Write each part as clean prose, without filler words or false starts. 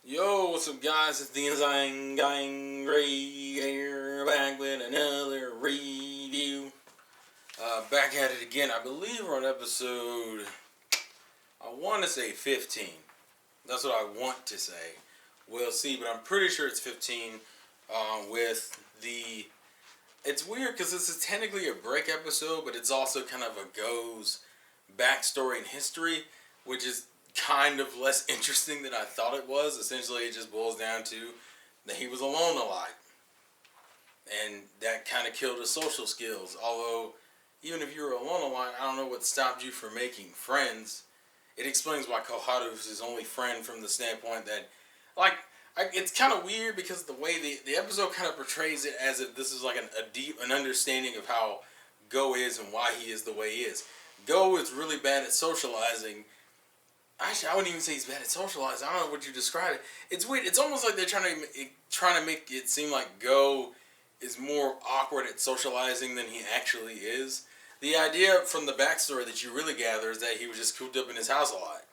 Yo, what's up, guys? It's the Enzyme Gang Ray here, back with another review. Back at it again. I believe we're on episode, I want to say 15. That's what I want to say. We'll see, but I'm pretty sure it's 15 with the... It's weird because this is technically a break episode, but it's also kind of a Go's backstory and history, which is kind of less interesting than I thought it was. Essentially, it just boils down to that he was alone a lot, and that kind of killed his social skills. Although, even if you were alone a lot, I don't know what stopped you from making friends. It explains why Koharu is his only friend from the standpoint that, like, it's kind of weird because the way the episode kind of portrays it as if this is like an understanding of how Go is and why he is the way he is. Go is really bad at socializing. Actually, I wouldn't even say he's bad at socializing. I don't know what you describe it. It's weird. It's almost like they're trying to make it seem like Go is more awkward at socializing than he actually is. The idea from the backstory that you really gather is that he was just cooped up in his house a lot.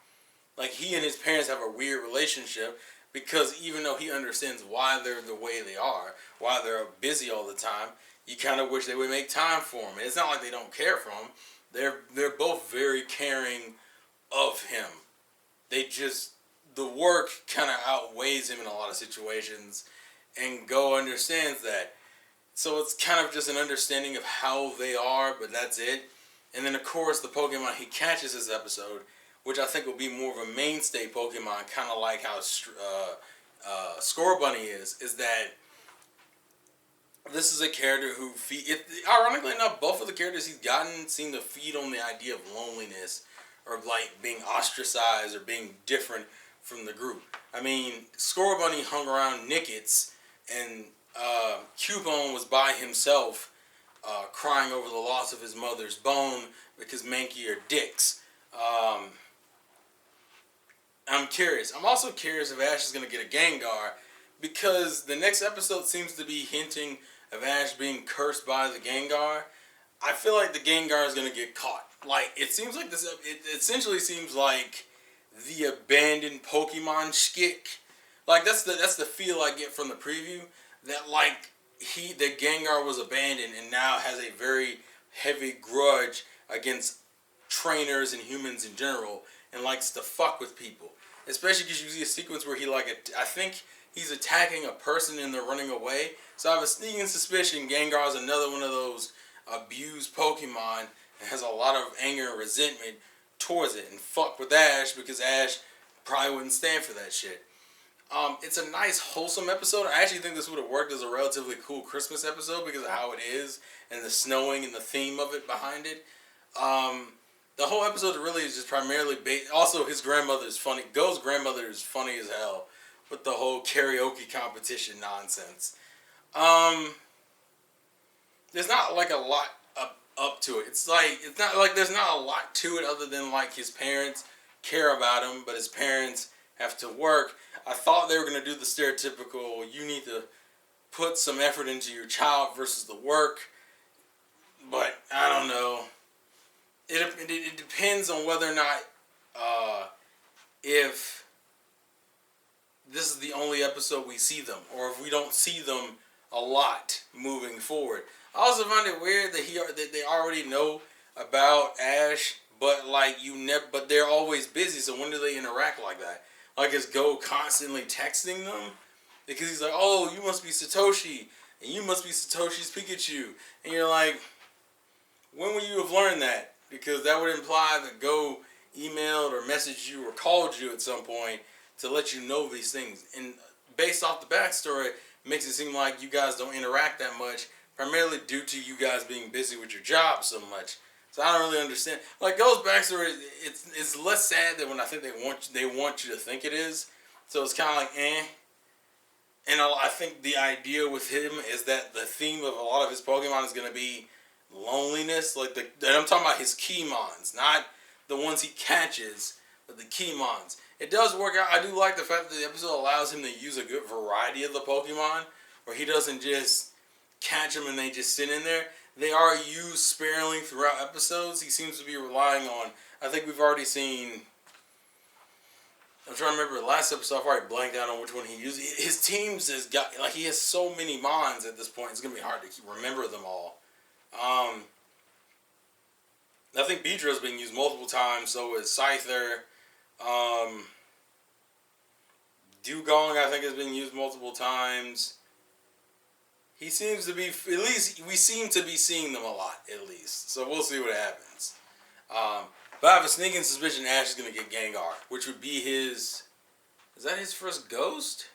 Like, he and his parents have a weird relationship because even though he understands why they're the way they are, why they're busy all the time, you kind of wish they would make time for him. And it's not like they don't care for him. They're both very caring of him. They just, the work kind of outweighs him in a lot of situations, and Go understands that. So it's kind of just an understanding of how they are, but that's it. And then, of course, the Pokemon he catches this episode, which I think will be more of a mainstay Pokemon, kind of like how Scorbunny is that this is a character who ironically enough, both of the characters he's gotten seem to feed on the idea of loneliness or like being ostracized or being different from the group. I mean, Scorbunny hung around Nickets, and Cubone was by himself, crying over the loss of his mother's bone because Mankey are dicks. I'm curious. I'm also curious if Ash is going to get a Gengar, because the next episode seems to be hinting of Ash being cursed by the Gengar. I feel like the Gengar is going to get caught. Like, it seems like this. It essentially seems like the abandoned Pokemon skit. Like, that's the feel I get from the preview. That like the Gengar was abandoned and now has a very heavy grudge against trainers and humans in general, and likes to fuck with people. Especially because you see a sequence where I think he's attacking a person and they're running away. So I have a sneaking suspicion Gengar is another one of those abused Pokemon and has a lot of anger and resentment towards it, and fuck with Ash because Ash probably wouldn't stand for that shit. It's a nice, wholesome episode. I actually think this would have worked as a relatively cool Christmas episode because of how it is and the snowing and the theme of it behind it. The whole episode really is just primarily based. Also, his grandmother is funny. Go's grandmother is funny as hell with the whole karaoke competition nonsense. There's not like a lot up to it. It's not like there's not a lot to it other than like his parents care about him, but his parents have to work. I thought they were gonna do the stereotypical you need to put some effort into your child versus the work, but I don't know. It depends on whether or not if this is the only episode we see them, or if we don't see them a lot moving forward. I also find it weird that they already know about Ash, but but they're always busy. So when do they interact like that? Like, is Go constantly texting them? Because he's like, "Oh, you must be Satoshi, and you must be Satoshi's Pikachu," and you're like, when would you have learned that? Because that would imply that Go emailed or messaged you or called you at some point to let you know these things. And based off the backstory, it makes it seem like you guys don't interact that much, primarily due to you guys being busy with your job so much. So I don't really understand. Like, Go's backstory, it's less sad than when I think they want you to think it is. So it's kind of like And I think the idea with him is that the theme of a lot of his Pokemon is going to be loneliness. And I'm talking about his Keymons, not the ones he catches, but the Keymons. It does work out. I do like the fact that the episode allows him to use a good variety of the Pokemon, where he doesn't just catch them and they just sit in there. They are used sparingly throughout episodes. He seems to be relying on, I think we've already seen I'm trying to remember the last episode. I've already blanked out on which one he used. His teams has got, like, he has so many mons at this point. It's gonna be hard to remember them all. I think Beedrill's been used multiple times. So is Scyther. Dugong, I think, has been used multiple times. He seems to be, at least, we seem to be seeing them a lot, at least. So we'll see what happens. But I have a sneaking suspicion Ash is going to get Gengar, which would be his, is that his first ghost?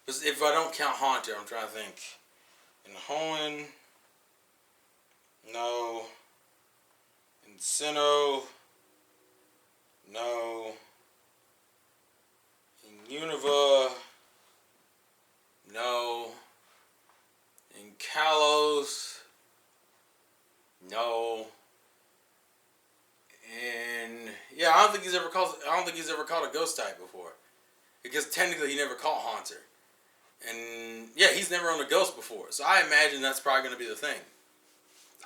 If I don't count Haunter, I'm trying to think. In Hoenn, no. In Sinnoh, no. In Unova, no. In Kalos, no. And yeah, I don't think he's ever caught a ghost type before, because technically he never caught Haunter. And yeah, he's never owned a ghost before, so I imagine that's probably going to be the thing.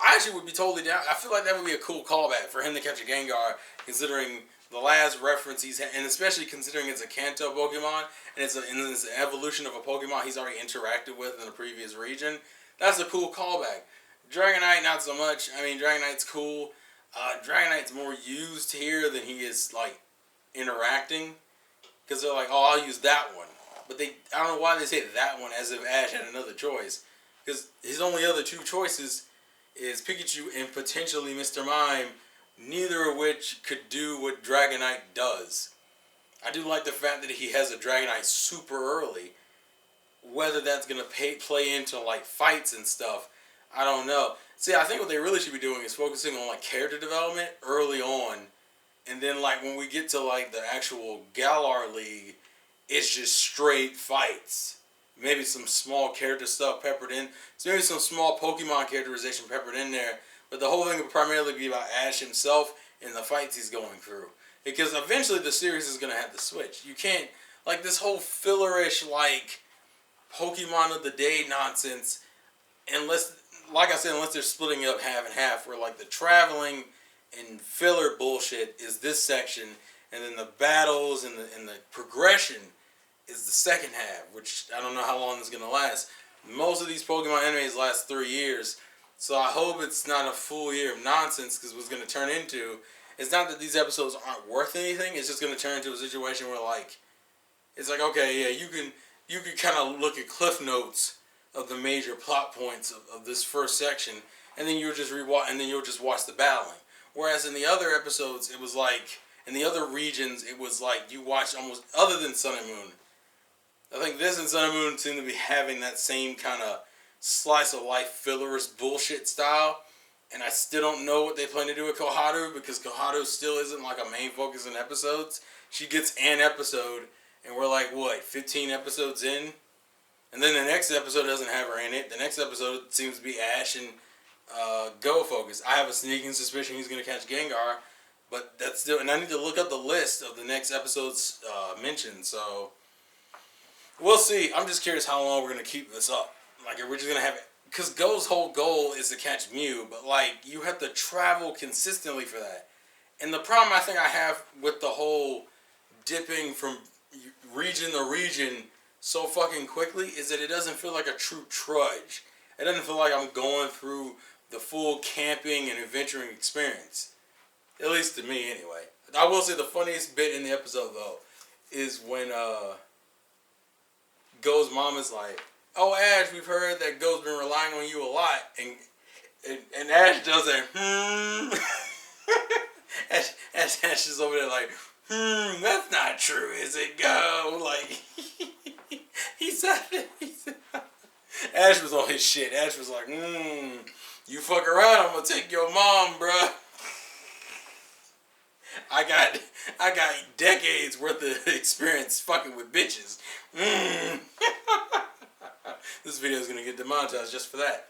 I actually would be totally down. I feel like that would be a cool callback for him to catch a Gengar, considering the last reference he's had, and especially considering it's a Kanto Pokemon, and it's an evolution of a Pokemon he's already interacted with in the previous region. That's a cool callback. Dragonite, not so much. I mean, Dragonite's cool. Dragonite's more used here than he is, like, interacting, because they're like, oh, I'll use that one. But I don't know why they say that one as if Ash had another choice, because his only other two choices is Pikachu and potentially Mr. Mime, neither of which could do what Dragonite does. I do like the fact that he has a Dragonite super early. Whether that's going to play into, like, fights and stuff, I don't know. See, I think what they really should be doing is focusing on, like, character development early on. And then, like, when we get to, like, the actual Galar League, it's just straight fights. Maybe some small character stuff peppered in. So maybe some small Pokemon characterization peppered in there. But the whole thing would primarily be about Ash himself and the fights he's going through. Because eventually the series is going to have to switch. You can't, like, this whole fillerish, like, Pokemon of the Day nonsense, unless, like I said, unless they're splitting it up half and half, where, like, the traveling and filler bullshit is this section, and then the battles and the progression is the second half, which I don't know how long this is going to last. Most of these Pokemon animes last 3 years, so I hope it's not a full year of nonsense, because what's going to turn into, it's not that these episodes aren't worth anything, it's just going to turn into a situation where, like, it's like, okay, yeah, you can kind of look at cliff notes of the major plot points of this first section, and then you'll just watch the battling. Whereas in the other episodes, it was like, in the other regions, it was like you watched almost, other than Sun and Moon. I think this and Sun and Moon seem to be having that same kind of slice of life fillerist bullshit style, and I still don't know what they plan to do with Koharu, because Koharu still isn't like a main focus in episodes. She gets an episode, and we're like, what, 15 episodes in? And then the next episode doesn't have her in it. The next episode seems to be Ash and Go focus. I have a sneaking suspicion he's going to catch Gengar, but that's still, and I need to look up the list of the next episode's mentioned, so we'll see. I'm just curious how long we're going to keep this up. Like, we're just going to have it, because Go's whole goal is to catch Mew, but, like, you have to travel consistently for that. And the problem I think I have with the whole dipping from region to region so fucking quickly is that it doesn't feel like a true trudge. It doesn't feel like I'm going through the full camping and adventuring experience. At least to me, anyway. I will say the funniest bit in the episode, though, is when Go's mom is like, oh, Ash, we've heard that Go's been relying on you a lot. And Ash does that, Ash is over there like, that's not true, is it, Go? Like, he said Ash was on his shit. Ash was like, you fuck around, I'm gonna take your mom, bruh. I got decades worth of experience fucking with bitches. This video is gonna get demonetized just for that.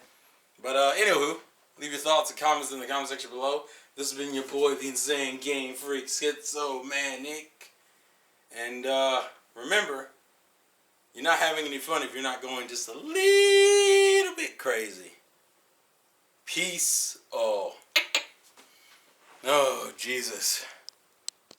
But anywho, leave your thoughts and comments in the comment section below. This has been your boy, the Insane Game Freak, Schizomanic. And remember, you're not having any fun if you're not going just a little bit crazy. Peace. Oh, Jesus.